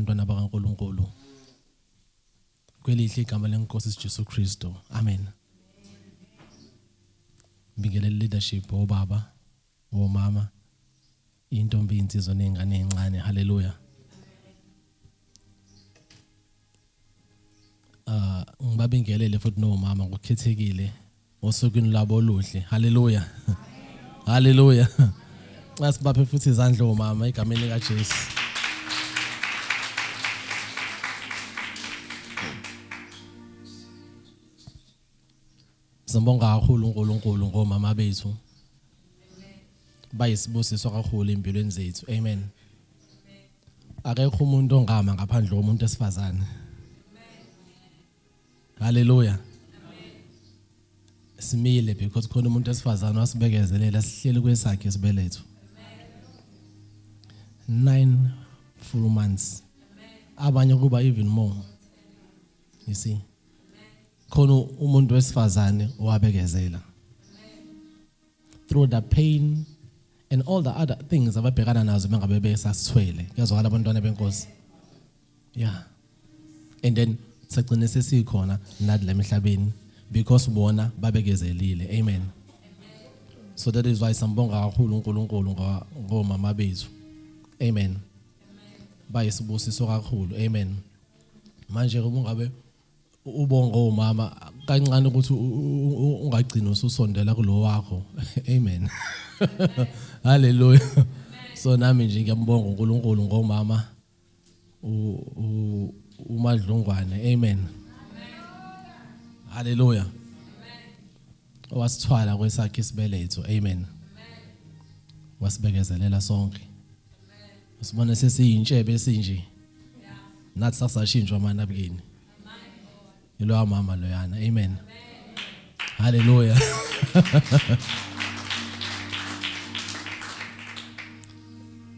abantwana bakaNkulunkulu kwelihle igama lenkosi Jesu Kristu. Amen. Ngibingelela leadership obaba, omama, intombi, insizwa nengane encane. Hallelujah. Ngibabingelele futhi nomama ngokukhethekile osukwini labo oluhle. Hallelujah. Hallelujah. Asibaphe futhi izandla omama egameni likaJesu. Sibonga kakhulu uNkulunkulu ngomama bethu. Bayisibusiso kakhulu empilweni zethu. Amen. Akekho umuntu ongama ngaphandle komuntu esifazane. Hallelujah. Simile because khona umuntu esifazane wasibekezelela sihleli kwesakhe isibeletho. 9 full months. Abanye kuba even more. You see. Khona umuntu wesifazane owabekezela. Through the pain and all the other things ababhekana nazo bengabe besasithwele. Kuyazwakala abantwana benkosi. Yeah. And then sagcina sesikhona nadla emhlabeni because bona babekezelile. Amen. So that is why sambonga kakhulu uNkulunkulu ngomama bethu. Amen. Bayisibusiso kakhulu. Amen. Manje kubungabe ubongo umama kancane ukuthi ungagcina ususondela kulo wakho. Amen. Hallelujah. So nami nje ngiyambonga uNkulunkulu ngomama uMadlungwane. Amen. Hallelujah. Wasithwala kwesakhe isibeletho. Amen. Wasibekezelela sonke. Sibona sesiyintshebe esinje. Nathi sasashintshwa manabukeni. Yilo mama loyana. Amen. Hallelujah.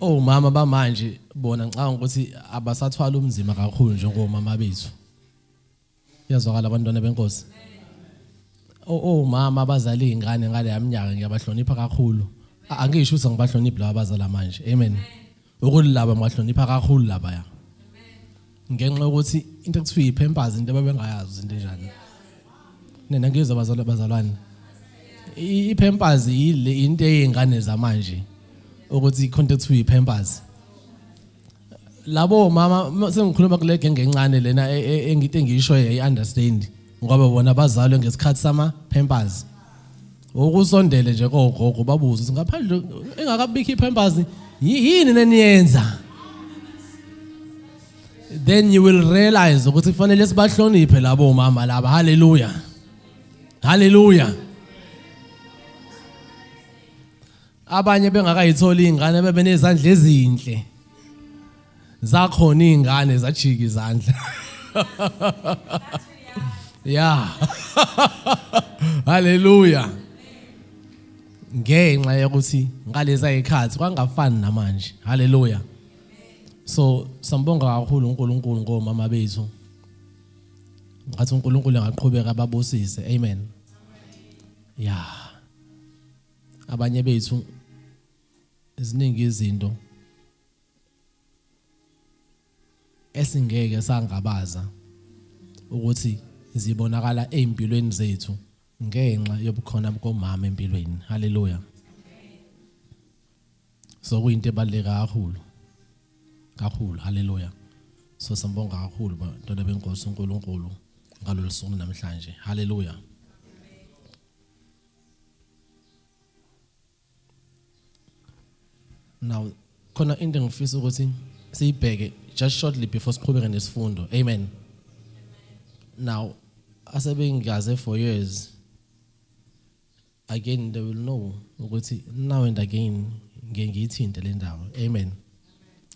Oh mama bamanje bona ngicanga ukuthi abasathwala umzima kakhulu njengomama bethu. Yazwakala abantwana benkosi. Oh mama abazali ingane ngale yaminyaka ngiyabahlonipha kakhulu. Angisho ukuthi ngibahlonipha laba abazali manje. Amen. Ukulaba ngibahlonipha kakhulu laba ya. Ngenxa ukuthi into ekuthiwa iPampers into ababengayazi into enjani. Nena ngizwe abazalwane. iPampers yile into eyingane zamanje. Ukuthi ikhonto ekuthiwa iPampers. Labo mama sengikhuluma kule genge encane lena engithi engisho understand ngoba bona bazalwe ngesikhathi sama Pampers. Ukusondele nje kogogo babuza ukuthi ngaphandle engakabikho iPampers yini neniyenza. Then you will realize ukuthi kufanele sibahloniphe labo mama laba. Hallelujah. Hallelujah. Abanye bengakayitholi ingane bebe nezandla ezinhle. Zakhona ingane zajika izandla. Yeah. Hallelujah. Ngenxa yokuthi ngaleza ikhathi kwangafani namanje. Hallelujah. So sambonga kakhulu uNkulunkulu ngomama bethu. Ngathi uNkulunkulu angaqhubeka ababusise. Amen. Yeah. Abanye bethu iziningi izinto esingeke sangabaza ukuthi zibonakala empilweni zethu ngenxa yobukhona bomama empilweni. Hallelujah. So kuyinto ebaluleke kakhulu. Kakhulu. Hallelujah. So sambonga kakhulu bantwana benkosi uNkulunkulu ngalolu suku namhlanje. Hallelujah. Now khona into engifisa ukuthi siyibheke just shortly before siqhubeke nesifundo. Amen. Now asebengaze for years again they will know ukuthi now and again ngiyithinte le ndawo. Amen.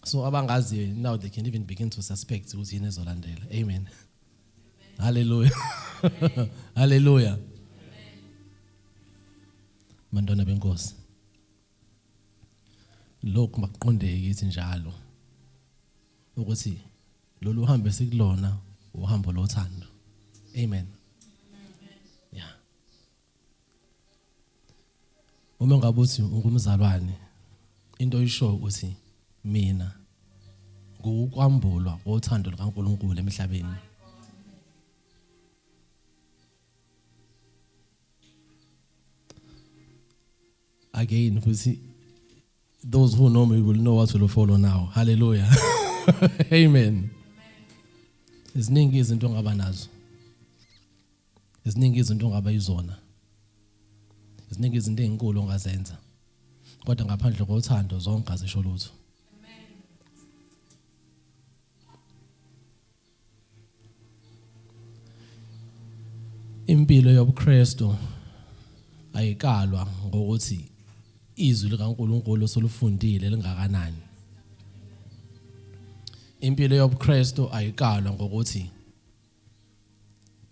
So abangazi now they can even begin to suspect ukuthi yini ezolandela. Amen. Hallelujah. Hallelujah. Bantwana benkosi. Lokhu makuqondeke ithi njalo ukuthi lolu hambe sikulona uhambo lothando. Amen. Yeah. Uma ngabe uthi ungumzalwane into isho ukuthi mina ukukwambulwa kothando lukaNkulunkulu emhlabeni. Again, those who know me will know what will follow now. Hallelujah. Amen. Iziningi izinto ongaba nazo. Iziningi izinto ongaba yizona. Iziningi izinto ezinkulu ongazenza. Kodwa ngaphandle kothando zonke azisho lutho. Impilo yobuKristu ayikalwa ngokuthi izwi likaNkulunkulu solufundile lingakanani. Impilo yobuKristu ayikalwa ngokuthi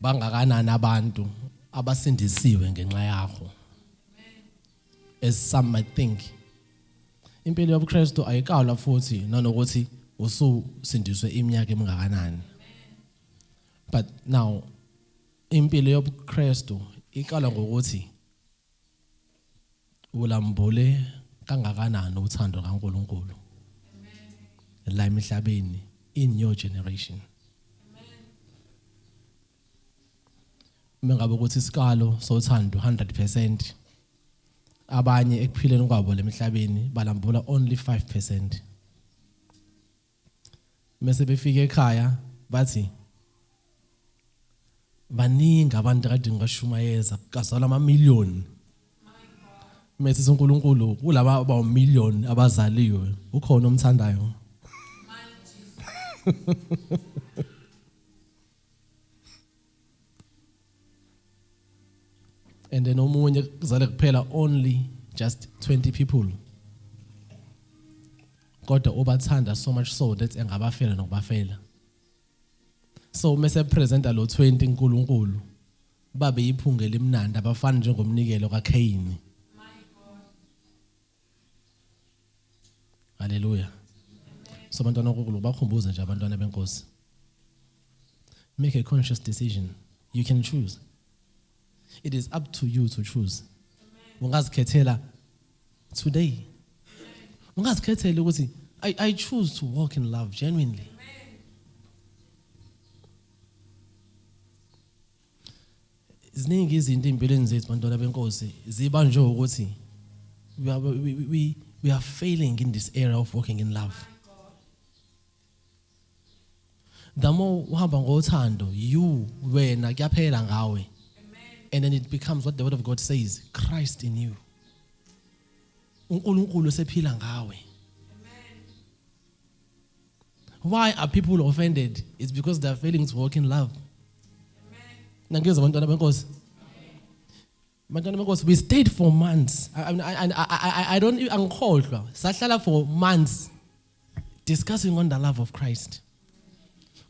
bangakanani abantu abasindisiwe ngenxa yakho. As some might think. Impilo yobuKristu ayikalwa futhi nanokuthi ususindiswe iminyaka emingakanani. But now impilo yobuKristu ikalwa ngokuthi ulambule kangakanani uthando kaNkulunkulu la emhlabeni in your generation. Mengabe ukuthi isikalo sothando 100%, abanye ekuphileni kwabo lemhlabeni balambula only 5%. Mase befika ekhaya bathi baningi abantu kade ngashumayeza kazala amamillion. Mase uNkulunkulu kulaba aba-1,000,000 abazaliwe ukhona omthandayo. And then omunye kuzale kuphela only just 20 people. Kodwa obathanda so much so that engabafela nokubafela. So mase presenta lo 20 uNkulunkulu babe iphunge limnandi abafana njengomnikelo kaKhayini. Hallelujah. So abantwana boNkulunkulu bakhumbuze nje abantwana benkosi. Make a conscious decision. You can choose. It is up to you to choose. Ungazikhethela today. Ungazikhethela ukuthi I choose to walk in love genuinely. Ziningi izinto empilweni zethu bantwana benkosi ziba nje ukuthi we are failing in this area of walking in love. The more uhamba ngothando you wena kuyaphela ngawe. And then it becomes what the word of God says, Christ in you. uNkulunkulu sephila ngawe. Why are people offended? It's because they are failing to walk in love. Nangiyeza abantwana benkosi. Abantwana benkosi, we stayed for months. I don't angikhohlwa. Sahlala for months discussing on the love of Christ.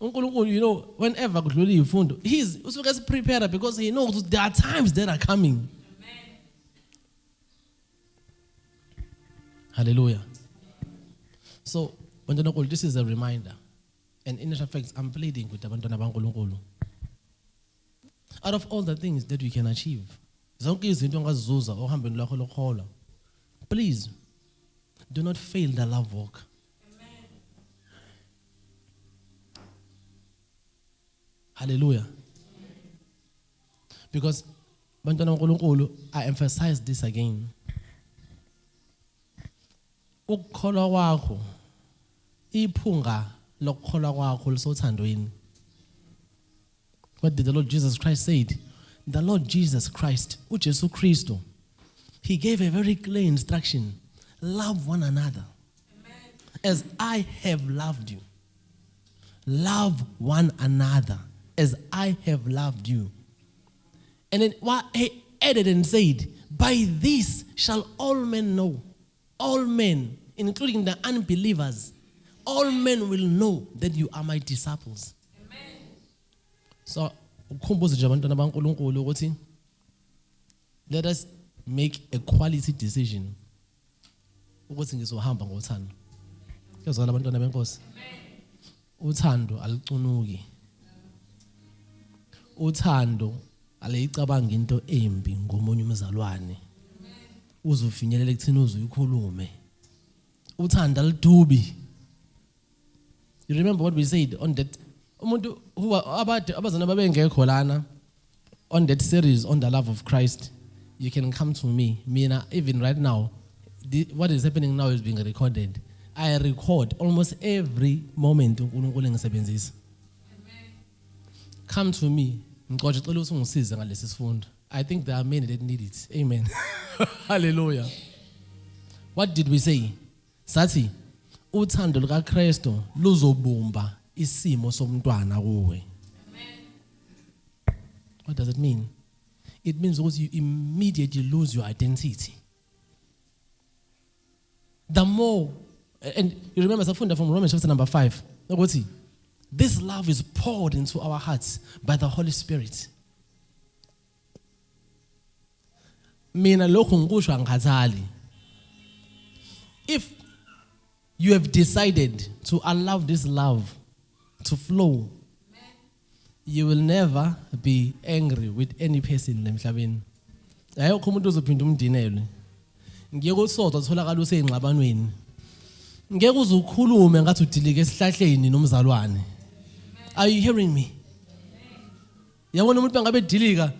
uNkulunkulu, you know, whenever kudlula izifundo, he's usuke prepare because he knows there are times that are coming. Amen. Hallelujah. So, bantwana, this is a reminder. And in effect, I'm pleading with abantwana baNkulunkulu. Out of all the things that we can achieve, zonke izinto ongazizuza ohambeni lwakho lokholwa, please do not fail the love walk. Hallelujah. Because bantwana baNkulunkulu, I emphasize this again. Ukukholwa kwakho iphunga lokukholwa kwakho lisothandweni. What did the Lord Jesus Christ said? The Lord Jesus Christ, uJesu Kristu, he gave a very clear instruction. Love one another. Amen. As I have loved you. Love one another. As I have loved you. And then what he added and said, by this shall all men know, all men, including the unbelievers, all men will know that you are my disciples. Amen. So, let us make a quality decision. Uthando alucunuki. Uthando aliyicabanga into embi ngomunye umzalwane. Uzofinyelela ekuthini uzikhulume. Uthando alidubi. You remember what we said on that umuntu abazana babengekho lana on that series on the love of Christ. You can come to me. Mina, even right now, what is happening now is being recorded. I record almost every moment uNkulunkulu engisebenzisa. Come to me. Ngicela ucela usungisize ngalesi sifundo. I think there are many that need it. Amen. Hallelujah. What did we say? Sathi uthando lukaKristu luzobumba isimo somntwana kuwe. What does it mean? It means because you immediately lose your identity. The more, and you remember Safunda from Romans chapter number 5. This love is poured into our hearts by the Holy Spirit. Mina lokhu ngikusho angikhathali. If you have decided to allow this love to flow, you will never be angry with any person emhlabeni. Ayikho umuntu ozophinda umdinele. Ngeke usodwa utholakala usengxabanweni. Ngeke uzukhulume ngathi udilike esihlahleni nomzalwane. Are you hearing me? Yabona umuntu bangabe dilika.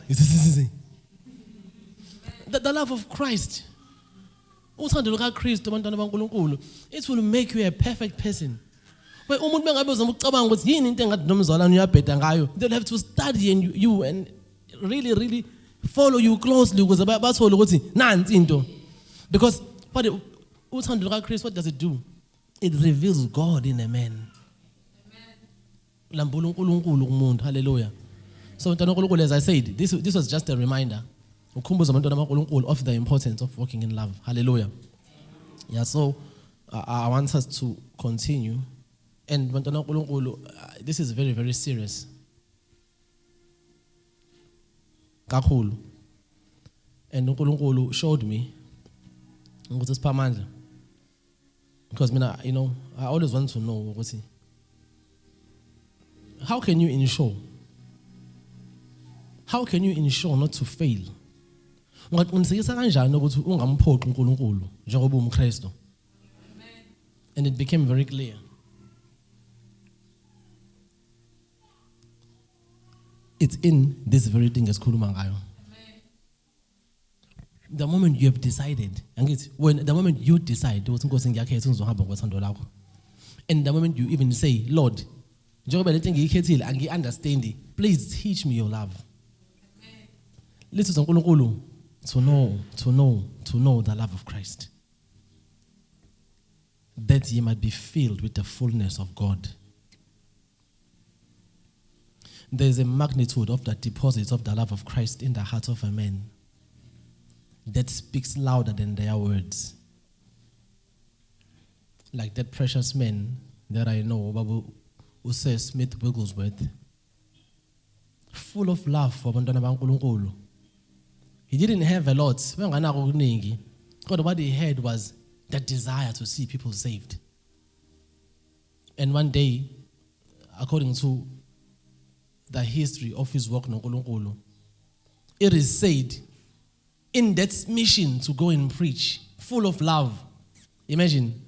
The love of Christ. Uthando lukaKristu abantwana baNkulunkulu. It will make you a perfect person. But umuntu bengabe uzama ukucabanga ukuthi yini into engathi nomzalwane uyabheda ngayo. They'll have to study and really follow you closely ukuze bathole ukuthi nansi into. Because what uthando lukaKristu, what does it do? It reveals God in a man. Lambula uNkulunkulu kumuntu. Hallelujah. So mntwana uNkulunkulu, as I said, this was just a reminder. Ukhumbuza abantwana baNkulunkulu of the importance of walking in love. Hallelujah. Yeah, so I want us to continue. And bantwana uNkulunkulu, this is very, very serious. Kakhulu. And uNkulunkulu showed me ukuthi siphamandla. Because I always want to know ukuthi how can you ensure not to fail? Ungaqinisekisa kanjani ukuthi ungamphoqi uNkulunkulu njengoba umKristu? And it became very clear. It's in this very thing esikhuluma ngayo. The moment you have decided, the moment you decide ukuthi Nkosi ngiyakhetha ngizohamba ngothando lakho. And the moment you even say, Lord, njengoba lento ngiyikhethile angi-understand, please teach me your love. Let's uNkulunkulu to know the love of Christ, that ye might be filled with the fullness of God. There is a magnitude of the deposits of the love of Christ in the heart of a man that speaks louder than their words. Like that precious man that I know, Babu Use Smith Wigglesworth, full of love for abantwana baNkulunkulu. He didn't have a lot. God, what he had was that desire to see people saved. And one day, according to the history of his work, it is said, in that mission to go and preach, full of love. Imagine,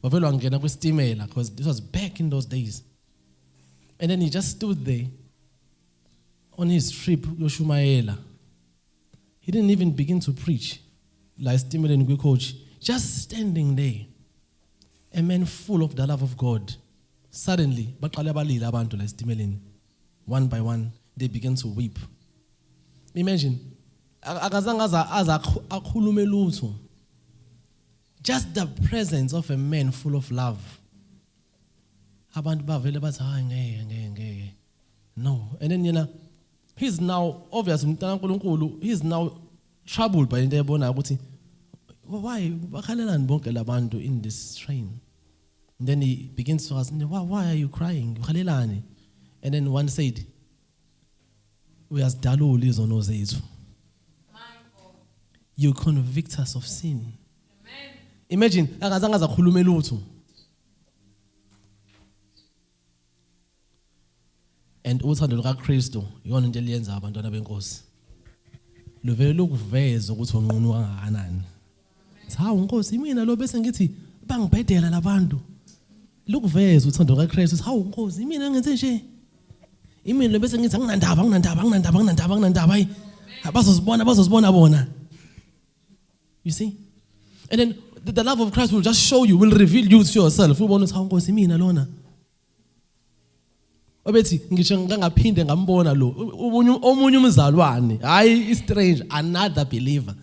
because this was back in those days. And then he just stood there on his trip, Yoshumaela. He didn't even begin to preach like stimulating good coach. Just standing there, a man full of the love of God. Suddenly, one by one, they began to weep. Imagine, just the presence of a man full of love. No. And then, he's now, obviously, he's now troubled by the why in this train? And then he begins to ask, why are you crying? And then one said, we as dalu lives on those. You convict us of sin. Imagine, and uthando lukaKristu yona into eliyenza abantwana benkosi. Luvele lokuveza ukuthi unqunu kangakanani. Cha uNkosi mina lo bese ngithi bangibhedela labantu. lokuveza uthando kaKristu uthi hawu Nkosi mina ngenze nje imini bese ngithi anginandaba hayi abazozibona bona. You see? And then the love of Christ will just show you, will reveal you to yourself. Ubona ukuthi hawu Nkosi mina lona. Obethi ngisho ngangaphinde ngambona lo omunye umzalwane hayi strange another believer.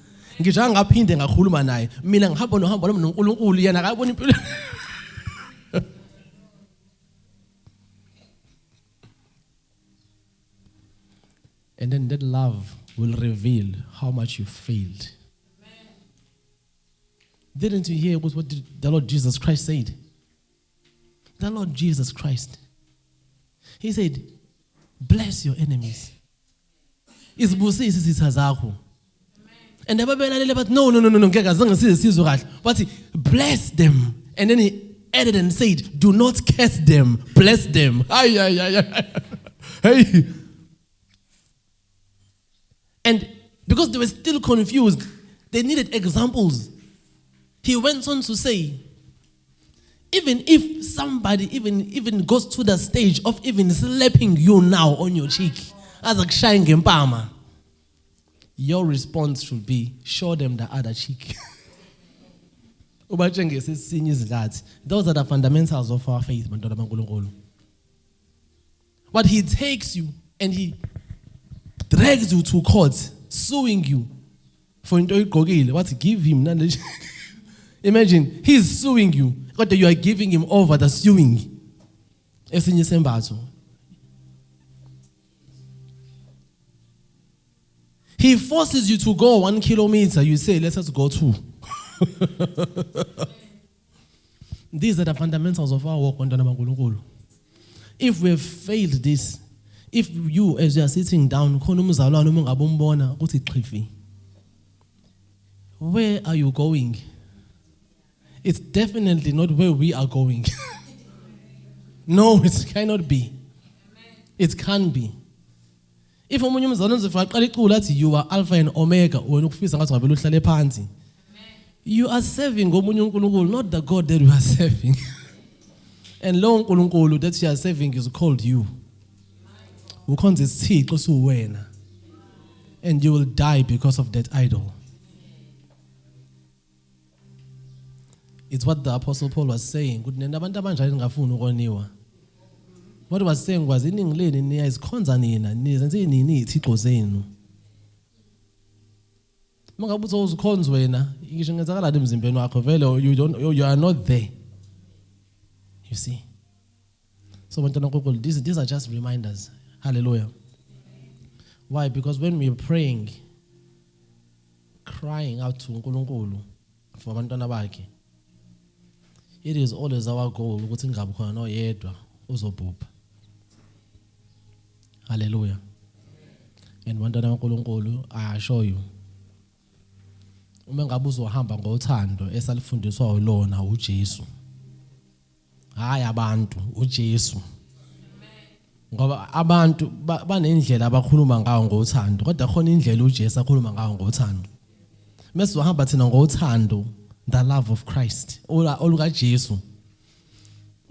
Ngisho ngaphinde ngakhuluma naye mina ngihamba nohamba noNkulunkulu yena akabona impilo. And then that love will reveal how much you failed. Amen. Didn't you hear what the Lord Jesus Christ said? The Lord Jesus Christ, He said, bless your enemies. Isibusise izitha zakho. And ababelalele bathi no ngeke azange sizwe kahle. But bless them. And then He added and said, do not curse them, bless them. Hey. And because they were still confused, they needed examples. He went on to say, even if somebody even goes to the stage of even slapping you now on your cheek, as a shine gempama, your response should be, show them the other cheek. Those are the fundamentals of our faith. But He takes you and He drags you to court, suing you for what? Give him knowledge. Imagine, he's suing you, but you are giving him over the suing. He forces you to go 1 kilometer. You say, let us go 2. These are the fundamentals of our work. If we have failed this, if you, as you are sitting down, where are you going? It's definitely not where we are going. No, it cannot be. It can be. If you are Alpha and Omega, you are serving not the God that you are serving. And long that you are serving is called you. And you will die because of that idol. It's what the Apostle Paul was saying. What he was saying was, in English, you are not there. You see? So these are just reminders. Hallelujah. Why? Because when we are praying, crying out to Nkulunkulu for abantwana bakhe, it is always our goal ukuthi ngabe khona noyedwa uzobhubha. Hallelujah. And bantwana kaNkulunkulu, I assure you, uma ngabe uzohamba ngothando esalifundiswa ulona uJesu, hayi abantu, uJesu. Ngoba abantu banendlela abakhuluma ngayo ngothando, kodwa khona indlela uJesu akhuluma ngayo ngothando. Mase uhamba thina ngothando, the love of Christ, oluka Jesu.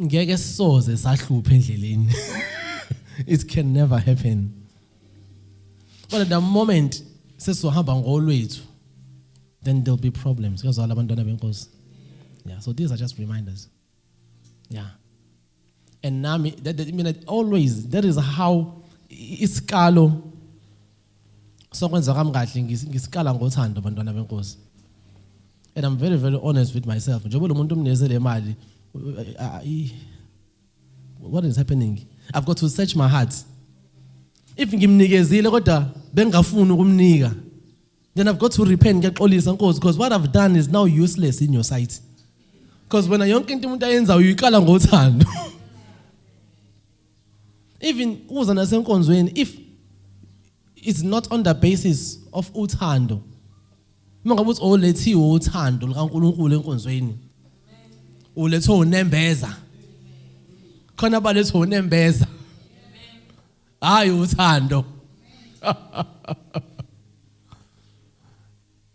Ngeke sisoze sahluphe endleleni. It can never happen. But at the moment sesohamba ngolwethu, then there'll be problems. Because all abantwana benkosi. Yeah, so these are just reminders. Yeah. And nami, always, that is how isikalo sokwenza kamkahle ngisikala ngothando bantwana benkosi. And I'm very, very honest with myself. Njengoba lo muntu umnikeze le mali, what is happening? I've got to search my heart. If ngimnikezile kodwa bengafuni ukumnika, then I've got to repent ngiyaxolisa Nkosi, because what I've done is now useless in your sight. Because when yonke into umuntu ayenza uyikala ngothando. Even uza nasenkonzweni, if it's not on the basis of uthando, mangabe uthi olethiwe uthando likaNkulunkulu enkonzweni, ulethe unembeza, khona balethe unembeza, hayi uthando.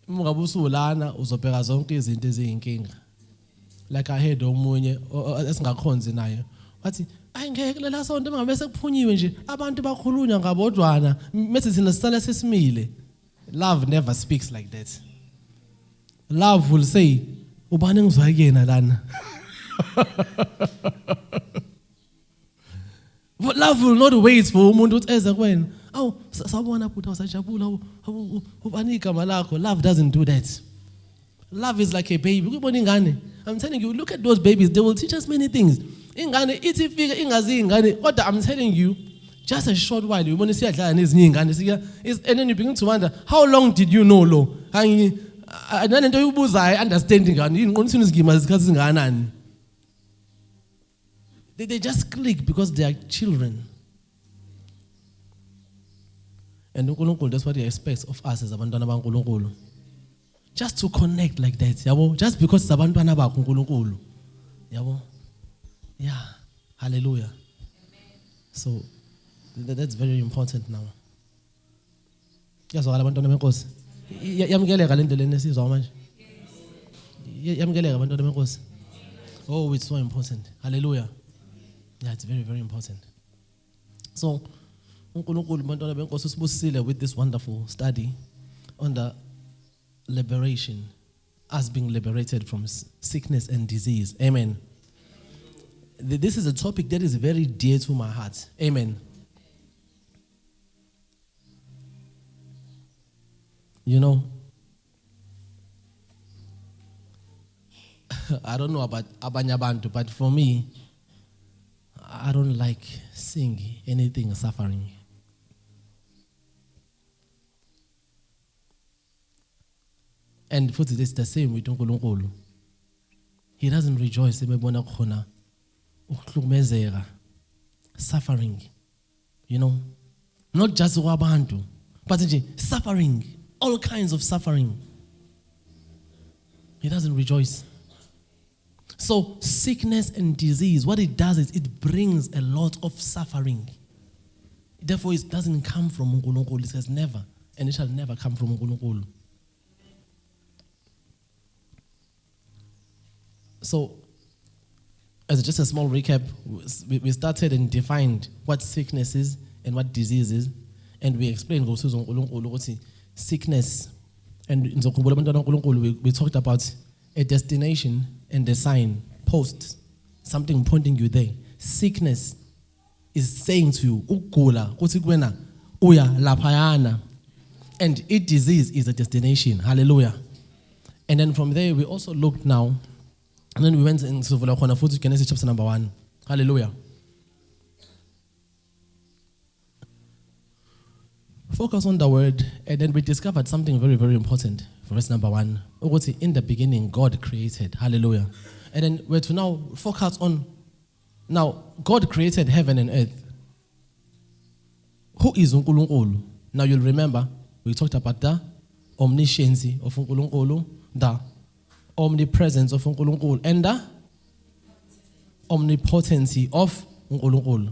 Mangabe usulana uzobheka zonke izinto eziyinkinga. like I heard omunye esingakhonzi naye wathi ayingeke lela sonto bengabe sekuphunyiwe nje abantu bakhulunywa ngabodwana mase thina sisala sesimile. Love never speaks like that. Love will say ubani ngizwa kuyena lana. But love will not wait for umuntu uthi eze kuwena. Awu sawubona bhuti awusajabula ubani igama lakho. Love doesn't do that. Love is like a baby. Ukubona ingane. I'm telling you, look at those babies. They will teach us many things. Ingane ithi fika ingazi ingane kodwa I'm telling you, just a short while you ubona siyadlala nezinye ingane and then you begin to wonder, how long did you know lo? Nanento uyibuzayo understanding ngani inqonisa izigima zikhathi zinganani. They just click because they are children. And uNkulunkulu, that's what he expects of us as abantwana baNkulunkulu. Just to connect like that, yabo. Just because sabantwana bakho uNkulunkulu, yabo. Yeah, hallelujah. So that's very important now. Yazwakala abantwana benkosi. Yamkeleka le ndlela nesizwa manje. Yamkeleka abantwana benkosi. Oh, it's so important. Hallelujah. Yeah, it's very, very important. So, uNkulunkulu bantwana benkosi usibusile with this wonderful study on the liberation, us being liberated from sickness and disease. Amen. This is a topic that is very dear to my heart. Amen. You know, I don't know about abanye abantu, but for me, I don't like seeing anything suffering. And for this, the same with uNkulunkulu. He doesn't rejoice ebona khona ukuhlukumezeka, suffering. You know, not just kwabantu, but suffering, all kinds of suffering. He doesn't rejoice. So sickness and disease, what it does is it brings a lot of suffering. Therefore, it doesn't come from uNkulunkulu. It says never, and it shall never come from uNkulunkulu. So, as just a small recap, we started and defined what sickness is and what disease is, and we explained sickness, and we talked about a destination and a sign, post, something pointing you there. Sickness is saying to you, ukugula, kuthi kuwena uya laphayana, and a disease is a destination. Hallelujah. And then from there, we also looked now, and then we went into Genesis chapter number 1. Hallelujah. Focus on the word, and then we discovered something very, very important for verse number 1. In the beginning, God created. Hallelujah. And then we're to now focus on, now, God created heaven and earth. Who is uNkulunkulu? Now you'll remember, we talked about the omniscience of uNkulunkulu, the omnipresence of uNkulunkulu, and the omnipotency of uNkulunkulu.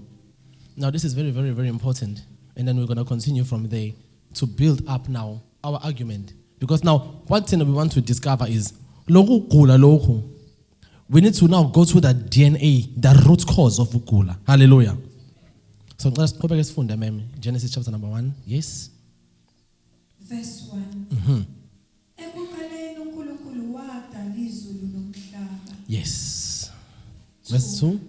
Now this is very, very, very important. And then we're going to continue from there to build up now our argument. Because now, one thing that we want to discover is, we need to now go to the DNA, the root cause of ukula. Hallelujah. So let's go back to fundament. Genesis chapter number 1. Yes. Verse 1. Yes. Verse 2.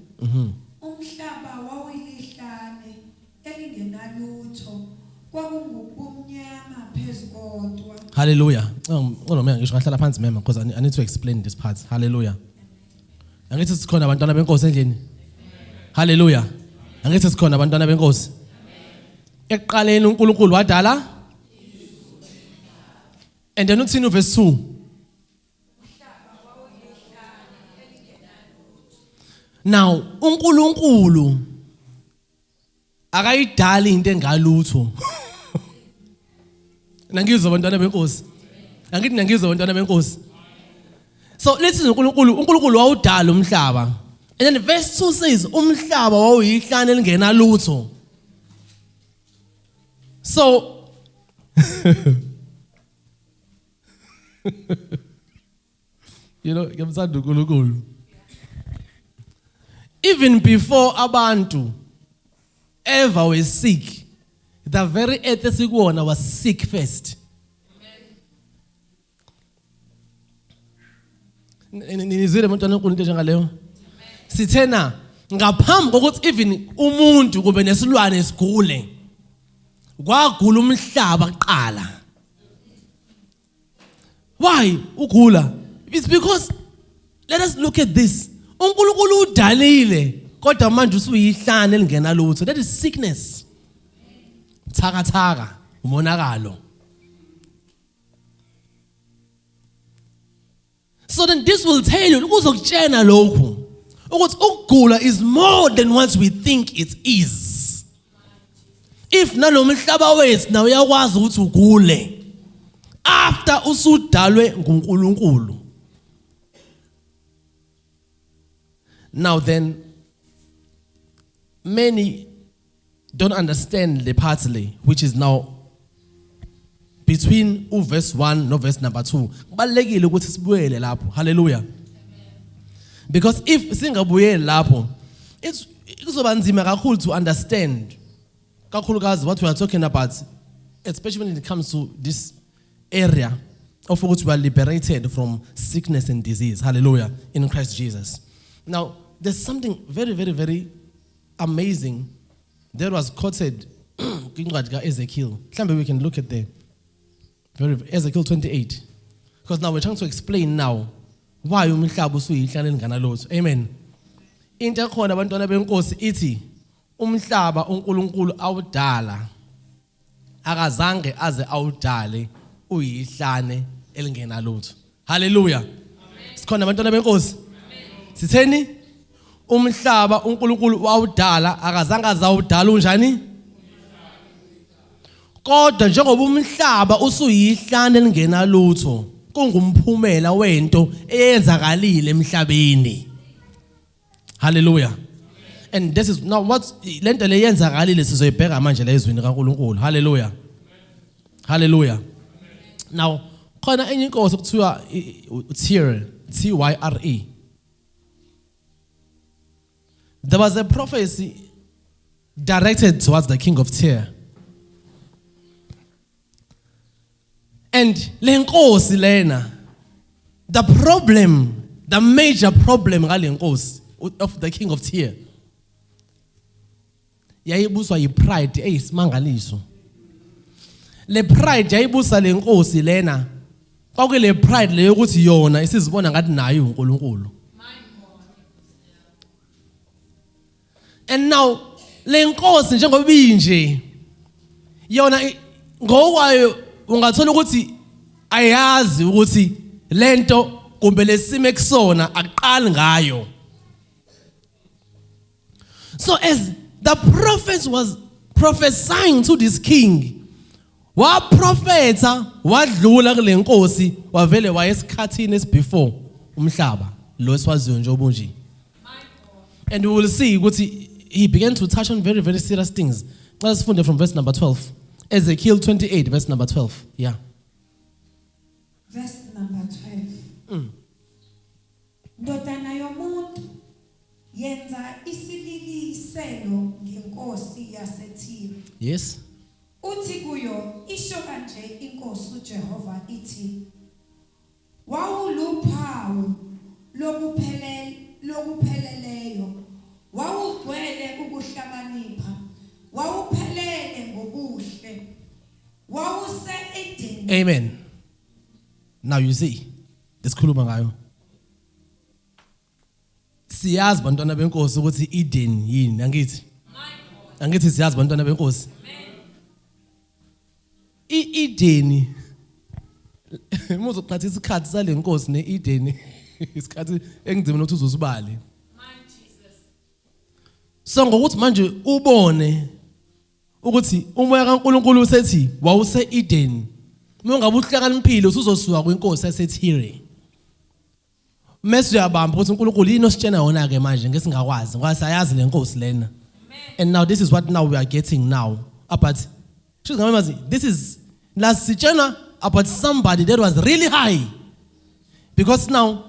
Hallelujah. Because I need to explain this part. Hallelujah. Angithi sikhona abantwana benkosi endlini. Hallelujah. Angithi sikhona abantwana benkosi. Ekuqaleni uNkulunkulu wadala. And then uthini verse 2. Now uNkulunkulu akayidali into engalutho. Nangizwa abantwana benkosi. Angithi nangizwa abantwana benkosi. So listen, uNkulunkulu wawudala umhlaba. And then verse 2 says umhlaba wawuyihlane elingena lutho. So you know, ngiyamthanda uNkulunkulu. even before abantu ever were sick, the very earth esikuwona was sick first. Nizile mntwana onkulu into njengaleyo. Sithena ngaphambi kokuthi even umuntu kube nesilwane esigule. Kwagula umhlaba kuqala. Why ugula? It's because let us look at this. uNkulunkulu udalile kodwa manje usuyihlane elingena lutho. That is sickness. Thaka umonakalo. So then this will tell you ukuzokutshena lokhu ukuthi ukugula is more than what we think it is. If nalomhlaba wethu na uyakwazi ukuthi ugule after usudalwe nguNkulunkulu. Now then, many don't understand the partly, which is now between verse 1 no verse number 2. Kubalekile ukuthi sibuyele lapho. Hallelujah. Because if singabuyeli lapho, it's kuzoba nzima kakhulu to understand kakhulukazi what we are talking about, especially when it comes to this area of which we are liberated from sickness and disease. Hallelujah. In Christ Jesus. Now, there's something very, very, very amazing that was quoted in Ezekiel. Maybe we can look at the Ezekiel 28. Because now we're trying to explain now why umhlaba usuyihlane ngana lotho. Amen. Into khona abantwana benkosi ithi umhlaba uNkulunkulu awudala akazange aze awudale uyihlane elingena lutho. Hallelujah. Sikhona abantwana benkosi. Sitheni umhlaba uNkulunkulu wawudala akazange azawudala unjani? Kodwa njengoba umhlaba usuyihlane elingena lutho kungumphumela wento eyenzakalile emhlabeni. Hallelujah. And this is now what lento leyenzakalile sizoyibheka manje la ezweni kaNkulunkulu. Hallelujah. Hallelujah. Now khona enye inkosi okuthiwa Tyre, Tyre. There was a prophecy directed towards the king of Tyre. And lenkosi lena, the major problem ngalenkosi of the king of Tyre, yayibuswa yipride eyisimangaliso. Le pride yayibusa lenkosi lena, kwakule pride leyo ukuthi yona isizibona ngathi nayo uNkulunkulu. And now lenkosi njengoba inje yona ngokwayo ungathola ukuthi ayazi ukuthi lento kumbe lesimo ekusona aqali ngayo. So as the prophet was prophesying to this king, wa prophetha wadlula kule nkosi wavele wayesikhathini esibefore umhlaba lo esiwaziyo nje obunje. And we will see ukuthi he began to touch on very, very serious things. Let's find it from verse number 12. Ezekiel 28, verse number 12. Yeah. Verse number 12. Ndodana yomuntu yenza isililiselo ngenkosi yaseThire. Yes. Uthi kuyo isho kanje inkosi uJehova ithi wawuluphawu lokupheleleyo wawugcwele ukuhlakanipha wawuphelele ngobuhle wawuse Eden. Amen. Now you see lesikhuluma ngayo. Siyazi bantwana benkosi ukuthi Eden yini angithi? Angithi siyazi bantwana benkosi. Eden muzoqhatha isikhathi sale nkosi neEden isikhathi engizima nokuthi uzusibale. So ngokuthi manje ubone ukuthi umoya kaNkulunkulu usethi wawuse Eden. Uma ungabe uhlakaniphile usuzosuka kwinkosi yaseThire. Mase uyabamba ukuthi uNkulunkulu yini ositshena yona ke manje ngesingakwazi ngoba siyazi lenkosi lena. And now this is what now we are getting now. But this is last sitshena about somebody that was really high. Because now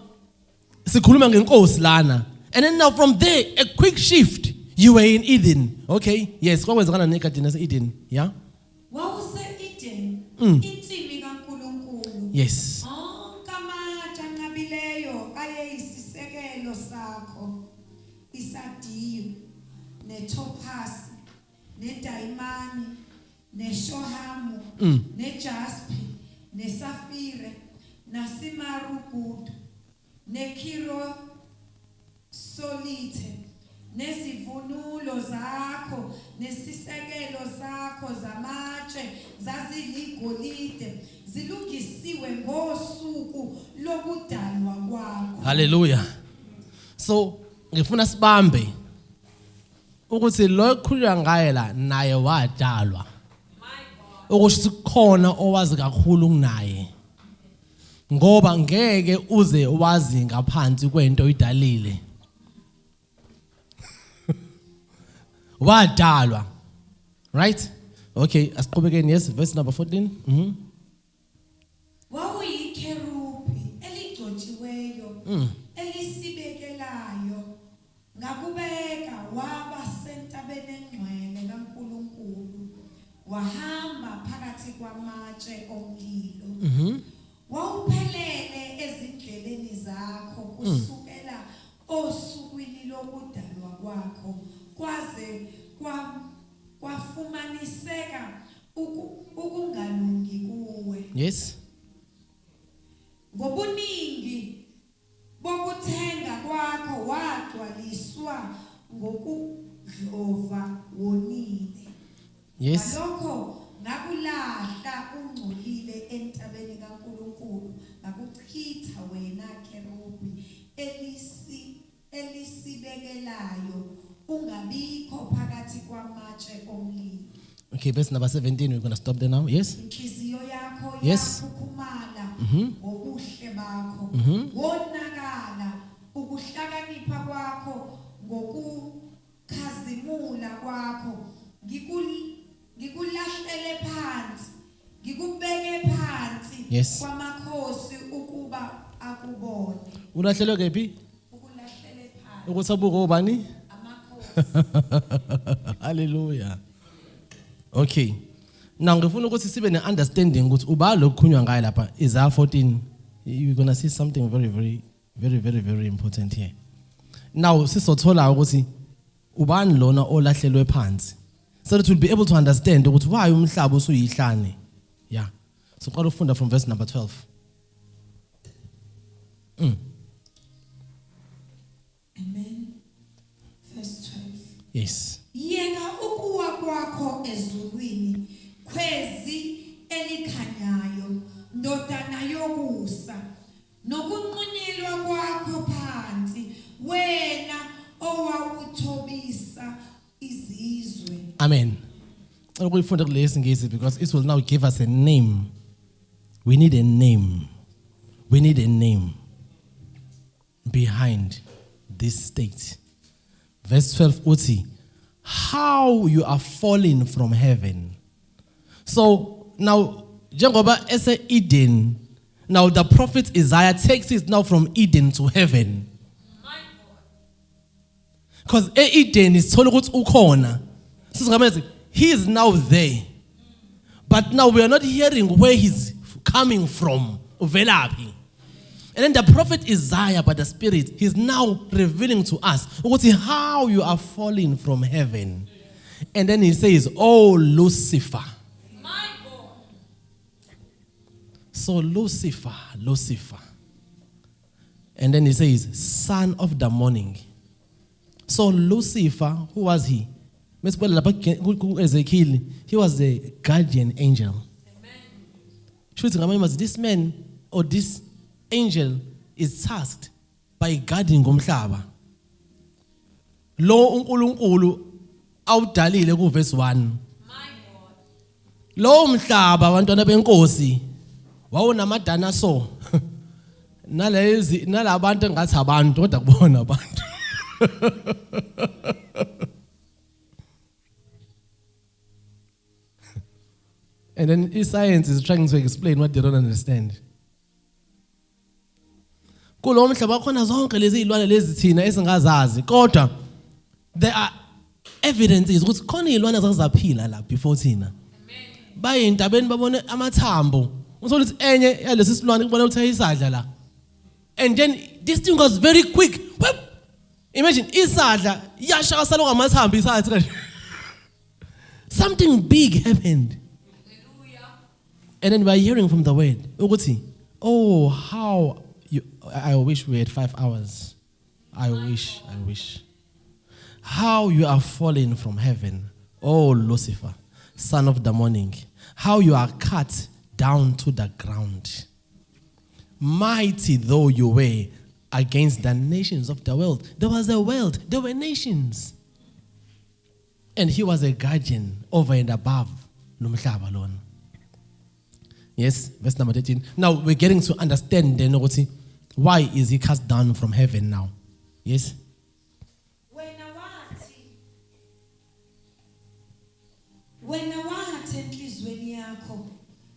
sikhuluma ngenkosi lana And then now from there, a quick shift. You were in Eden. Okay, yes. What was going to make Eden? Yeah? Eden. Insimi kaNkulunkulu. Yes. Onke anqabileyo ayeyisisekelo sakho. Isadiyo, netopasi, nedayimani, neshohamu, nejaspi, nesafire, nasimarugudu, nekiro solite, nezivunulo zakho, nesisekelo sakho zamatshe, zaziligolide, zilungisiwe ngosuku lokudalwa kwakho. Hallelujah. So, ngifuna sibambe ukuthi lo ekhulunywa ngaye la naye wadalwa. Okusho kukhona owazi kakhulu kunaye. Ngoba ngeke uze wazi ngaphansi kwento idalile. Wadalwa. Right? Okay, asiqhubekeni. Yes, verse number 14. Wawuyikherubi eligcotshiweyo elisibekelayo ngakubeka waba sentabeni engcwele kaNkulunkulu wahamba phakathi kwamatshe omlilo wawuphelele ezindleleni zakho kusukela osukwini lokudalwa kwakho kwaze kwafumaniseka ukungalungi kuwe. Yes. Ngobuningi bokuthenga kwakho wagcwaliswa ngokudlova wonile. Yes. Lokho ngakulahla ungcolile entabeni kaNkulunkulu ngakuchitha wena kerubi elisibekelayo ungabikho phakathi kwamatshe omlilo. Okay, verse number 17. We're going to stop there now. Yes. Inhliziyo yakho Yes. yakhukhumala ngobuhle bakho wonakala ukuhlakanipha kwakho ngokukhazimula kwakho ngikulahlele phansi ngikubeke phansi Yes. kwamakhosi ukuba akubone. Ulahlelwe kephi? Ukulahlele phansi Ukuthi abuke obani? amakhosi. Hallelujah. Okay. Now ngifuna ukuthi sibe ne-understanding ukuthi uba lokukhunywa ngaye lapha Isaiah 14. You're going to see something very important here. Now sisothola ukuthi ubani lona olahlelwe phansi. So that we'll be able to understand ukuthi why umhlaba usuyihlane. Yeah. So qala ufunda from verse number 12. Amen. Verse 12. Yes. Yena ukuwa kwakho ezulwini khwezi elikhanyayo ndodana yokusa nokunqunyelwa kwakho phansi wena owawuthobisa izizwe. Amen. Ukuyifunda kule isingisi because it will now give us a name. We need a name. We need a name behind this state. Verse 12 uthi, how you are falling from heaven. So now njengoba ese Eden, now the prophet Isaiah takes it now from Eden to heaven. Because Eden is told ukuthi ukhona. He is now there. But now we are not hearing where he's coming from. Uvelaphi. And then the prophet Isaiah, by the Spirit, he's now revealing to us how you are falling from heaven. And then he says, oh, Lucifer. My God. So Lucifer. And then he says, son of the morning. So Lucifer, who was he? Ezekiel, he was the guardian angel. Amen. This man or this angel is tasked by guarding umhlaba. Lo uNkulunkulu awudalile ku verse 1. Lo umhlaba abantwana benkosi wawunamadana so. Nalabantu engathi abantu kodwa kubona abantu. And then science is trying to explain what they don't understand. Kulo mhlaba khona zonke lezi izilwane lezi thina esingazazi kodwa there are evidences ukuthi khona izilwane zazaphila la before thina. Baye entabeni babone amathambo. Usolo ukuthi enye yalesi silwane kubona ukuthi isadla la. And then this thing was very quick. Whoop! Imagine isadla yashaka salo ngamathambo isathi kanje. Something big happened. And then we are hearing from the word ukuthi, oh, how I wish we had 5 hours. I wish. How you are fallen from heaven, oh Lucifer, son of the morning. How you are cut down to the ground. Mighty though you were against the nations of the world. There was a world, there were nations. And he was a guardian over and above Lumhlaba alone. Yes, verse number 13. Now we're getting to understand then why is he cast down from heaven now? Yes. Wena wathi enhlizweni yakho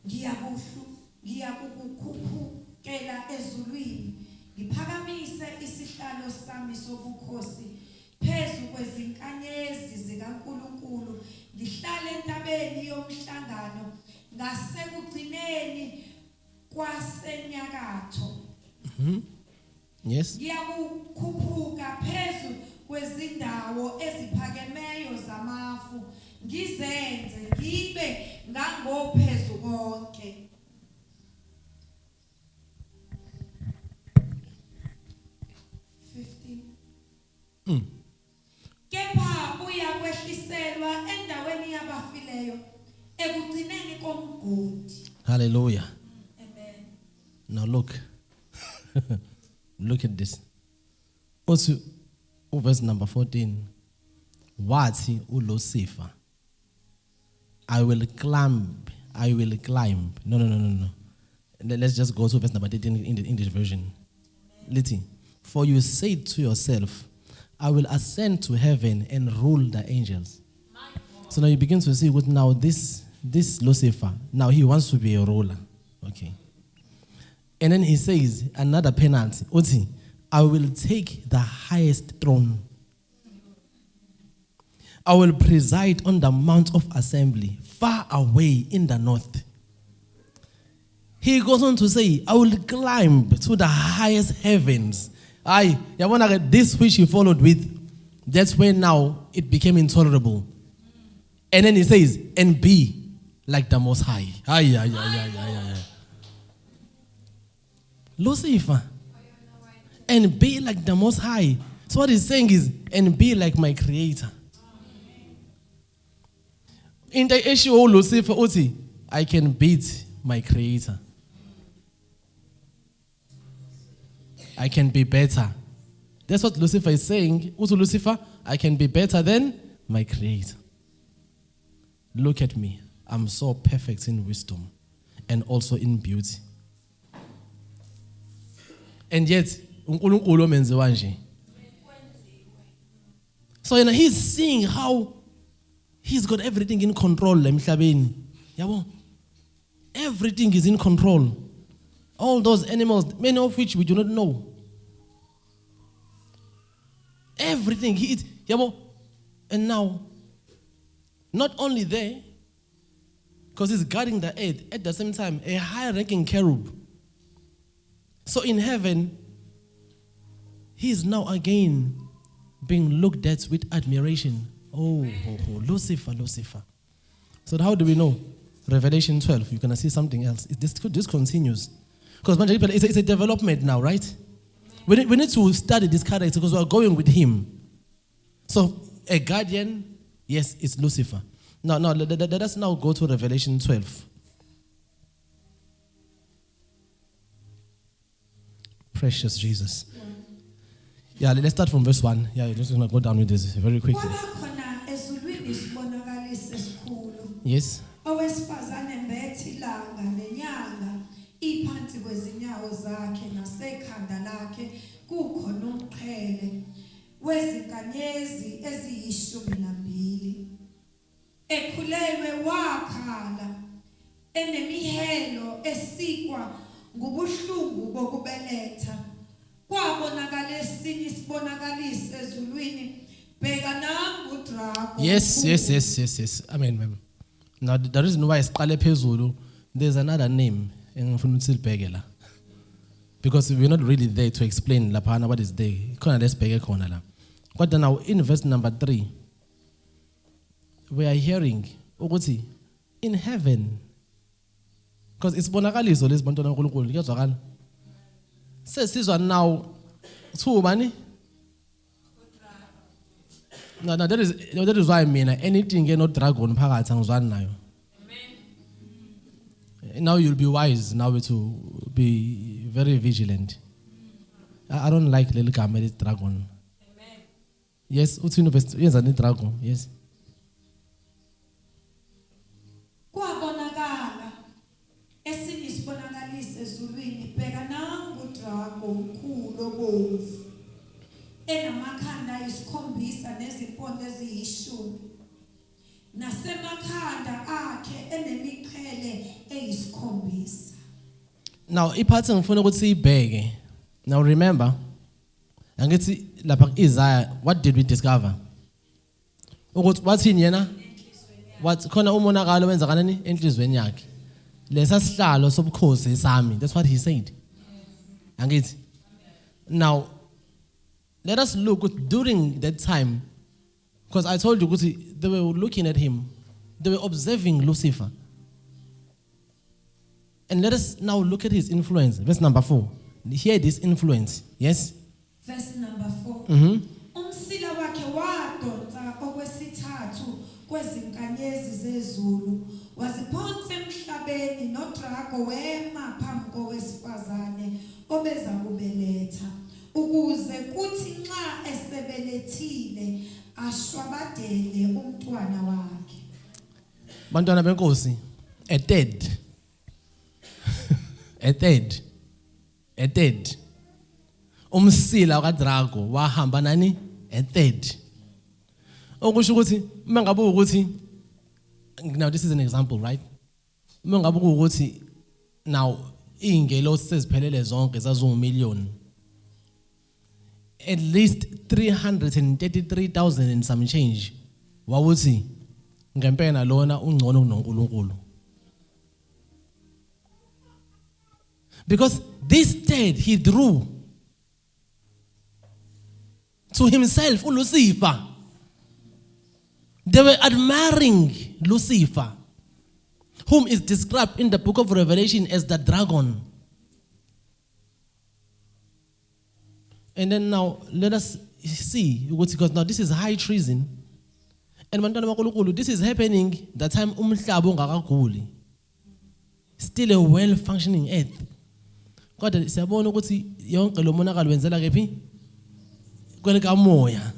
ngiyakukhuphukela ezulwini ngiphakamise isihlalo sami sobukhosi phezu kwezinkanyezi zikaNkulunkulu ngihlale entabeni yomhlangano ngasekugcineni kwasenyakatho. Yes. Ngiyakukhuphuka phezu kwezindawo eziphakemeyo zamafu ngizenze ngibe ngangophezu konke. Kepha uyakwehliselwa endaweni yabafileyo ekugcineni komgodi. Hallelujah. Amen. Now look. Look at this. Also, verse number 14. Wathi uLucifer, I will climb. No. Let's just go to verse number 13 in the English version. Listen. For you say to yourself, I will ascend to heaven and rule the angels. So now you begin to see what now this Lucifer, now he wants to be a ruler. Okay. And then he says another penalty. I will take the highest throne. I will preside on the Mount of Assembly, far away in the north. He goes on to say, I will climb to the highest heavens. This which he followed with, that's when now it became intolerable. And then he says, and be like the Most High. Lucifer. And be like the Most High. So what he's saying is, and be like my Creator. In the issue of Lucifer, I can beat my Creator. I can be better. That's what Lucifer is saying. Lucifer, I can be better than my Creator. Look at me. I'm so perfect in wisdom and also in beauty. And yet, so he's seeing how he's got everything in control. Everything is in control. All those animals, many of which we do not know. Everything he eats. And now, not only there, because he's guarding the earth, at the same time, a high-ranking cherub. So in heaven, he is now again being looked at with admiration. Oh, Lucifer. So how do we know? Revelation 12, you're going to see something else. This continues. Because it's a development now, right? We need to study this character because we are going with him. So a guardian, yes, it's Lucifer. Now let us now go to Revelation 12. Precious Jesus. Yeah, let's start from verse 1. Yeah, you're just going to go down with this very quickly. Yes. Owesifazane mbethi ilanga nenyanga iphansi kwezinyawo zakhe nasekhanda lakhe kukhona umqhele wezinkanyezi eziyishumi-2 ekhulelwe wakhala enemihelo esikwa ngubuhlungu bokubeletha kwabonakala esinye isibonakaliso ezulwini bheka nangu udrago Yes. Amen, ma'am. Now, the reason why siqale phezulu, there's another name engifuna ukuthi silibheke la. Because we're not really there to explain laphana what is there. Khona lesibheke khona la. Kodwa now in verse number 3, we are hearing ukuthi in heaven, because isibonakaliso lesibantwana kaNkulunkulu kuyazwakala. Sesizwa now two bani. No, that is why mina anything no dragon phakathi angizwani nayo. Now you'll be wise now to be very vigilant. I don't like little gama this dragon. Amen. Yes, uthi university yenza ni dragon. Yes. kwabonakala esinye isibonakaliso ezulwini bheka nangu udrago omkhulu obomvu enamakhanda ayisikhombisa nezimpondo eziyishumi nasemakhanda akhe enemiqhele eyisikhombisa. Now iphathi ngifuna ukuthi siyibheke. Now remember, angithi lapha Isaiah, what did we discover? Ukuthi wathini yena? What khona umonakalo wenzakalani enhlizweni yakhe. Lesa sihlalo sobukhosi esami. That's what he said. Angithi. Now let us look during that time, because I told you they were looking at him, they were observing Lucifer. And let us now look at his influence. Verse number 4. Hear this influence. Yes? Verse number 4. Umsila wakhe wadonsa okwesithathu kwezinkanyezi zezulu waziphonsa emhlabeni nodrago wema phambi kowesifazane obeza kubeletha ukuze kuthi nxa esebelethile ashwabadele umntwana wakhe. Bantwana benkosi, a third. Umsila kaDrago wahamba nani? A third. Okusho ukuthi mangabe ukuthi, now this is an example, right? Mangabe ukuthi now ingelosi seziphelele zonke zazu million. At least 333,000 and some change. Wawuthi ngempela lona ungcono kunoNkulunkulu. Because this third he drew to himself Lucifer. They were admiring Lucifer, whom is described in the book of Revelation as the dragon. And then now let us see, because now this is high treason. And this is happening the time umhlaba ungakaguli. Still a well-functioning earth. God siyabona ukuthi yonke lo monakalo wenzela kephi? Kwelikamoya.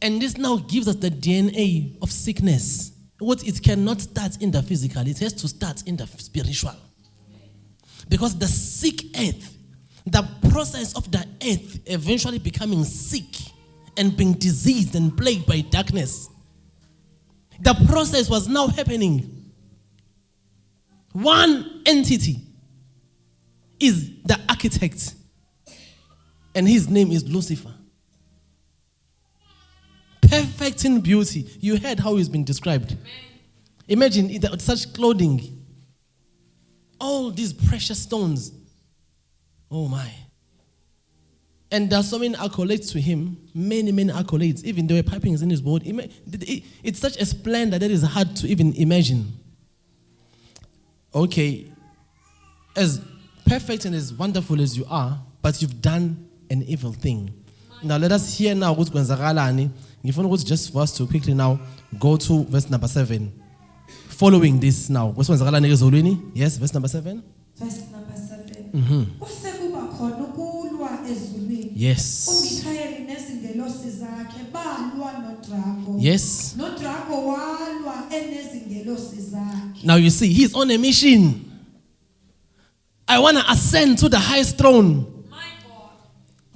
And this now gives us the DNA of sickness. What it cannot start in the physical, it has to start in the spiritual. Because the sick earth, the process of the earth eventually becoming sick and being diseased and plagued by darkness. The process was now happening. One entity is the architect, and his name is Lucifer. Perfect in beauty. You heard how he's been described. Imagine such clothing, all these precious stones. Oh my. And there are so many accolades to him, many accolades. Even there were pipings in his body. It's such a splendor that is hard to even imagine. Okay, as perfect and as wonderful as you are, but you've done an evil thing. Now let us hear now what's going on. Just for us to quickly now go to verse number 7. Following this now. What's going on? Yes, verse number 7. Verse number 7. Yes. Yes. Now you see, he's on a mission. I want to ascend to the highest throne.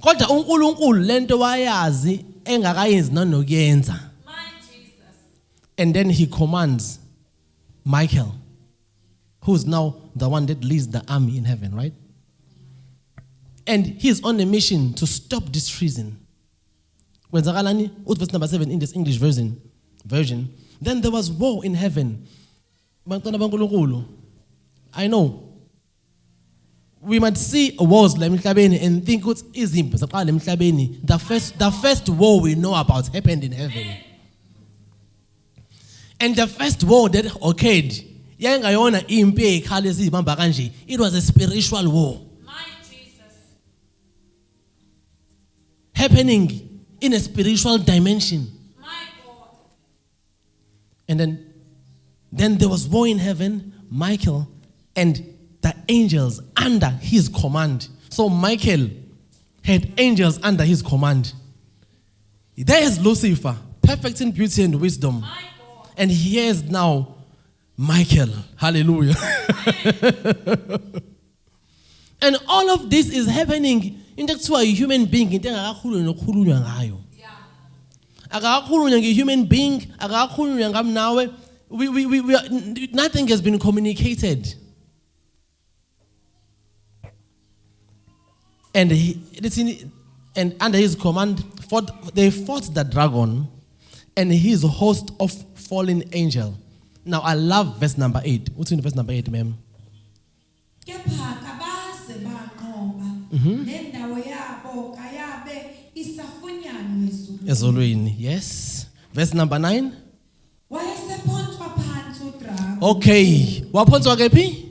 Kodwa uNkulunkulu lento wayazi engakayenzi nanokuyenza. And then he commands Michael, who's now the one that leads the army in heaven, right? And he's on a mission to stop this treason. Kwenzakalani? Verse number 7 in this English version. Then there was war in heaven. Bantwana baNkulunkulu, I know we might see wars la emhlabeni and think it's izimpi zaqala emhlabeni. The first war we know about happened in heaven. And the first war that occurred, yayingayona impi ezikhali ezibamba kanje. It was a spiritual war. My Jesus. Happening in a spiritual dimension. My God. And then there was war in heaven, Michael and the angels under his command. So Michael had angels under his command. There is Lucifer, perfect in beauty and wisdom. My God. And here's now Michael. Hallelujah. And all of this is happening into a human being. Yeah. A human being, nothing has been communicated. And and under his command, they fought the dragon and his host of fallen angel. Now I love verse number 8. What's in verse number 8, ma'am? Kepha kabaze banqoba nendawo yabo kayabe isafunyanwe ezulwini. Ezulwini, yes. Verse number 9. Wayesephonthwa phansi udrago. Okay. Waphonswa kephi?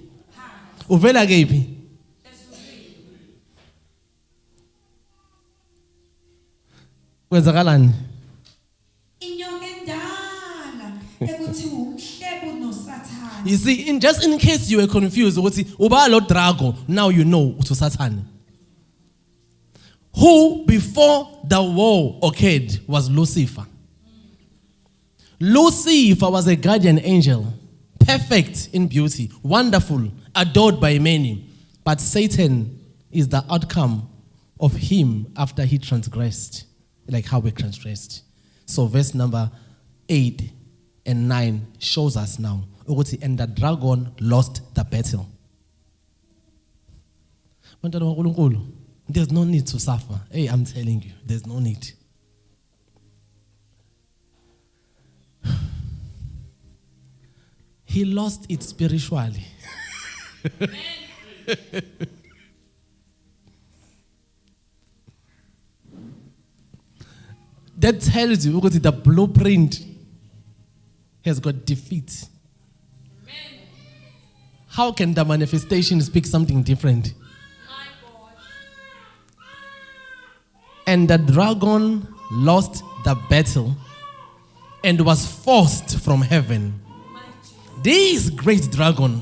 Uvela kephi? Kwenzakalani? Inyongo endala ekuthiwa umhlebu noSathane. You see, just in case you were confused, uba lo drago, now you know to Satan. Who before the war occurred was Lucifer. Lucifer was a guardian angel, perfect in beauty, wonderful, adored by many. But Satan is the outcome of him after he transgressed, like how we transgressed. So verse number 8 and 9 shows us now. And the dragon lost the battle. There's no need to suffer. Hey, I'm telling you, there's no need. He lost it spiritually. That tells you because the blueprint has got defeat. Amen. How can the manifestation speak something different? My God. And the dragon lost the battle and was forced from heaven. My Jesus. This great dragon,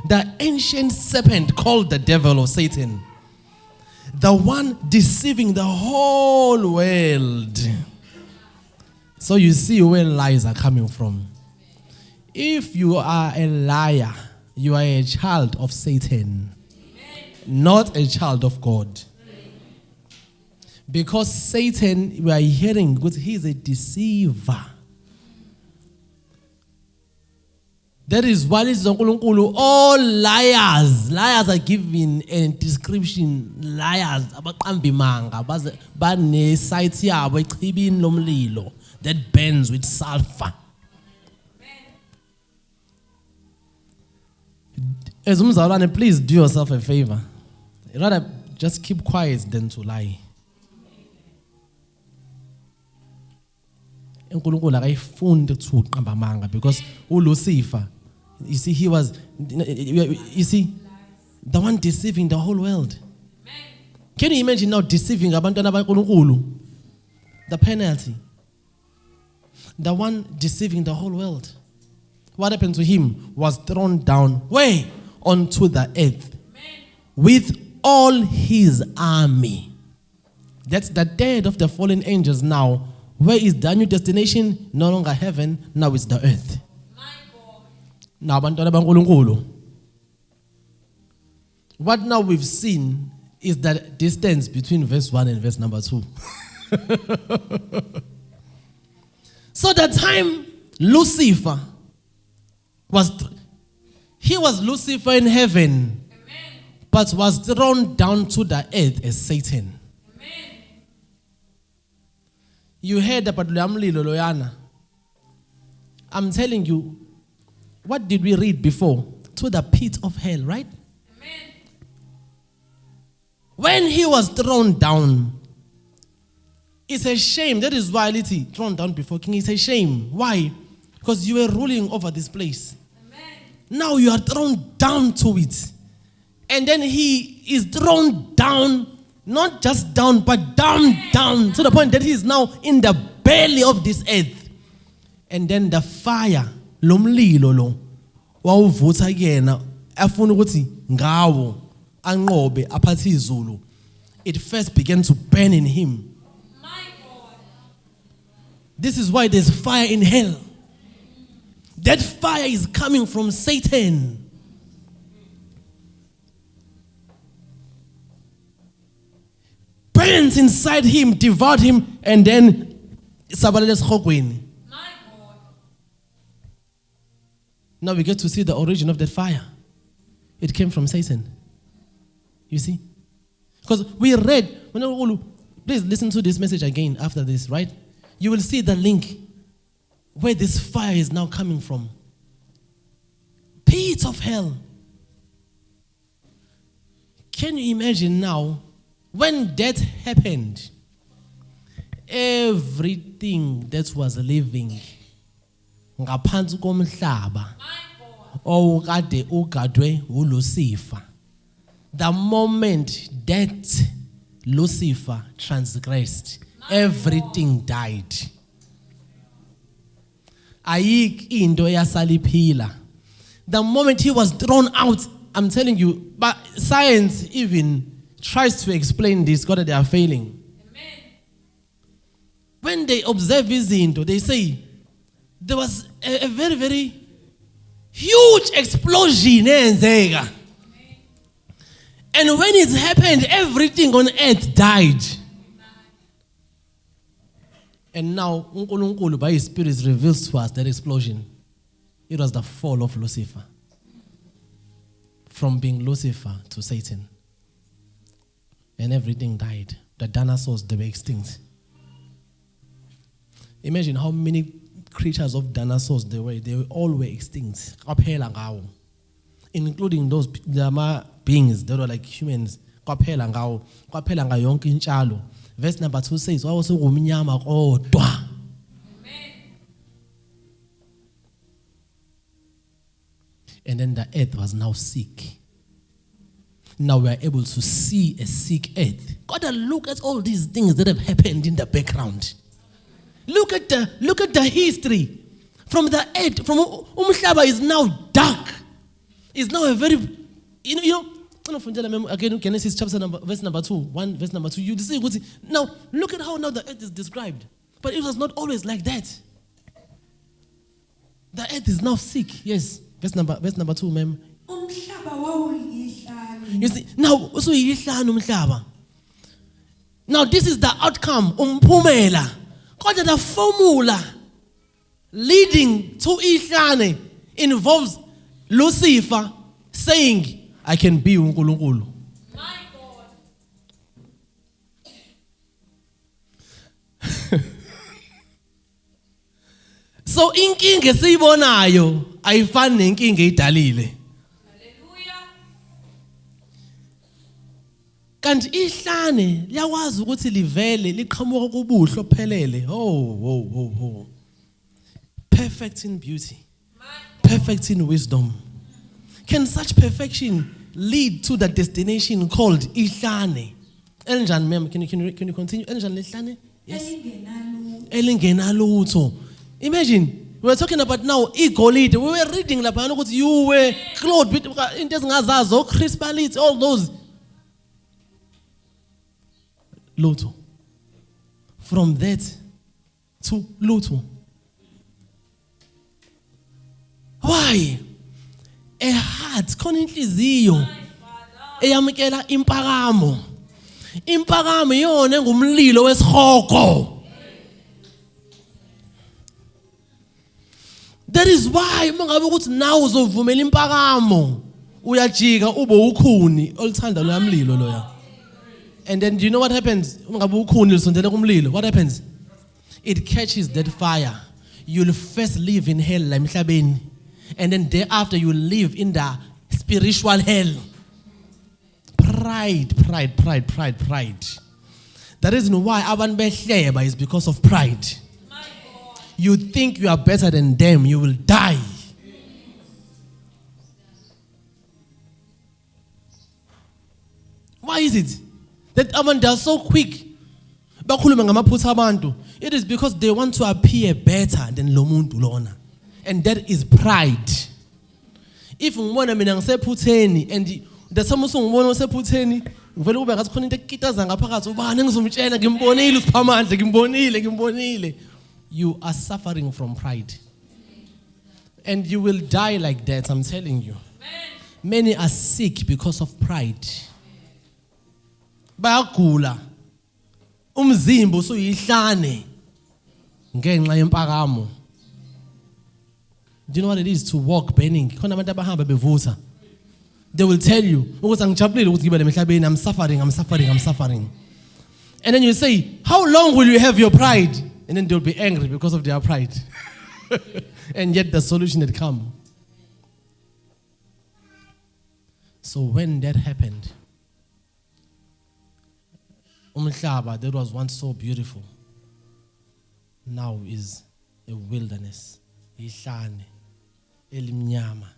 the ancient serpent called the devil or Satan, the one deceiving the whole world. So you see where lies are coming from. If you are a liar, you are a child of Satan, not a child of God. Because Satan, we are hearing, because he's a deceiver. That is why all liars are given a description. Liars, that burns with sulfur. As umzalwane, please do yourself a favor. Rather, just keep quiet than to lie. Because Lucifer, you see, he was, the one deceiving the whole world. Can you imagine now deceiving abantwana baNkulunkulu? The penalty. The one deceiving the whole world. What happened to him was thrown down way onto the earth with all his army. That's the dead of the fallen angels now. Where is the new destination? No longer heaven, now it's the earth. Now, what now we've seen is the distance between verse 1 and verse number 2. So the time Lucifer was Lucifer in heaven, but was thrown down to the earth as Satan. You heard about Lamlilo Loyana. I'm telling you, what did we read before? To the pit of hell, right? Amen. When he was thrown down, it's a shame. That is why Liti thrown down before king. It's a shame. Why? Because you were ruling over this place. Amen. Now you are thrown down to it. And then he is thrown down, not just down, but down, to the point that he is now in the belly of this earth. And then the fire, lomlilo lo, wawuvutha yena, afuna ukuthi ngawo anqobe aphathe izulu. It first began to burn in him. My God. This is why there's fire in hell. That fire is coming from Satan. Burns inside him, devoured him, and then sabalele esikhogweni. Now we get to see the origin of that fire. It came from Satan. You see? Because we read, please listen to this message again after this, right? You will see the link where this fire is now coming from. Pit of hell. Can you imagine now, when that happened, everything that was living ngaphansi komhlaba okade ugadwe uLucifer, the moment that Lucifer transgressed, everything died. Ayik into yasaliphila. The moment he was thrown out, I'm telling you, but science even tries to explain this, God, they are failing. Amen. When they observe izinto, they say there was a very, very huge explosion. And when it happened, everything on earth died. And now, uNkulunkulu by His Spirit reveals to us that explosion. It was the fall of Lucifer. From being Lucifer to Satan. And everything died. The dinosaurs, they were extinct. Imagine how many creatures of dinosaurs they all were extinct. Including those beings that were like humans. Verse number 2 says, and then the earth was now sick. Now we are able to see a sick earth. God, look at all these things that have happened in the background. Look at the history. From the earth, from Umhlaba is now dark. It's now a very, again, Genesis chapter verse number 2, verse number 2. You see, now look at how now the earth is described. But it was not always like that. The earth is now sick. Yes. Verse number 2, ma'am. You see, now this is the outcome. God, the formula leading to Ihlane involves Lucifer saying, I can be uNkulunkulu. My God. So inkinga esiyibonayo ayifani nenkinga edalile. Hallelujah. Kanti Ihlane liyakwazi ukuthi livele liqhamuka kubuhle ophelele. Oh. Perfect in beauty. Perfect in wisdom. Can such perfection lead to the destination called Ihlane? Elinjani, ma'am? Can you continue? Elinjani Ihlane? Yes. Elingenalutho. Imagine, we were talking about now igolide. We were reading lapha you were clothed with into ezingazazo, crispalite, all those. Lutho. From that to Lutho. Why? A heart khona inhliziyo eyamukela impakamo. Impakamo iyona engumlilo wesihogo. That is why mangabe ukuthi nawe uzovumela impakamo uyajika ube ukhuni oluthanda lomlilo loya. And then do you know what happens? Ungabe ukhuni lisondela kumlilo. What happens? It catches that fire. You'll first live in hell la emhlabeni, and then thereafter you'll live in the spiritual hell. Pride. The reason why abantu behleba is because of pride. You think you are better than them, you will die. Why is it that abantu are so quick? It is because they want to appear better than lo muntu lona. And that is pride. If ngibona mina ngisephutheni and the someone ngibona usephutheni, ngivela kube ngathi khona into ekitaza ngaphakathi ubani engizomtshela ngimbonile usiphamandla ngimbonile. You are suffering from pride. And you will die like that, I'm telling you. Many are sick because of pride. Bayagula. Umzimba usuyihlane ngenxa yempakamo. Do you know what it is to walk burning? Khona abantu abahamba bevutha. They will tell you, ukuthi angijabulile ukuthi ngibele emhlabeni, I'm suffering. And then you say, how long will you have your pride? And then they'll be angry because of their pride. And yet the solution had come. So when that happened, umhlaba that was once so beautiful now is a wilderness. Ihlane elimnyama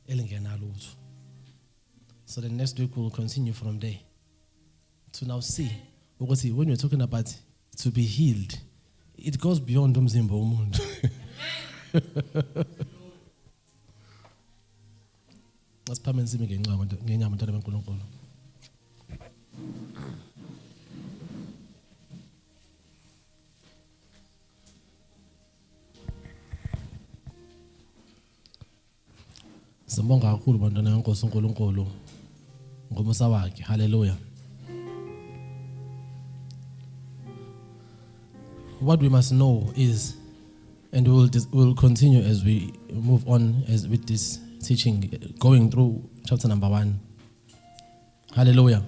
elingenalutho. So the next week we'll continue from there to now see, because when we're talking about to be healed, it goes beyond umzimba womuntu. Asiphame simi ngenyama ntwana beNkulunkulu. Sibonga kakhulu bantwana beNkosi uNkulunkulu ngomusa wakhe. Hallelujah. What we must know is, and we'll continue as we move on with this teaching, going through chapter number 1. Hallelujah.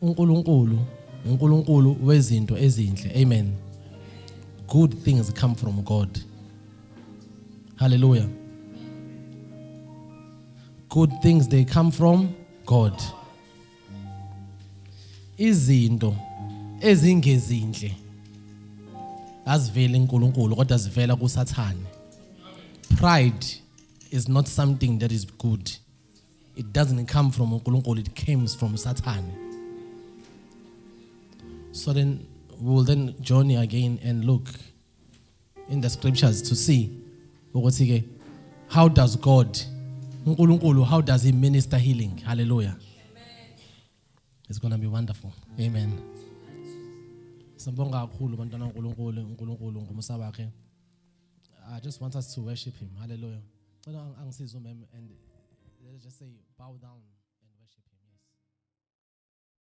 uNkulunkulu wezinto ezinhle. Amen. Good things come from God. Hallelujah. Good things, they come from God. Izinto ezingezinhle azivela uNkulunkulu kodwa zivela kuSathane. Pride is not something that is good. It doesn't come from uNkulunkulu, it comes from Satan. So then we will then journey again and look in the scriptures to see how does God, uNkulunkulu, how does he minister healing? Hallelujah. It's going to be wonderful. Amen. Sambonga kakhulu bantwana uNkulunkulu ngomusa wakhe. I just want us to worship him. Hallelujah. And let's just say bow down.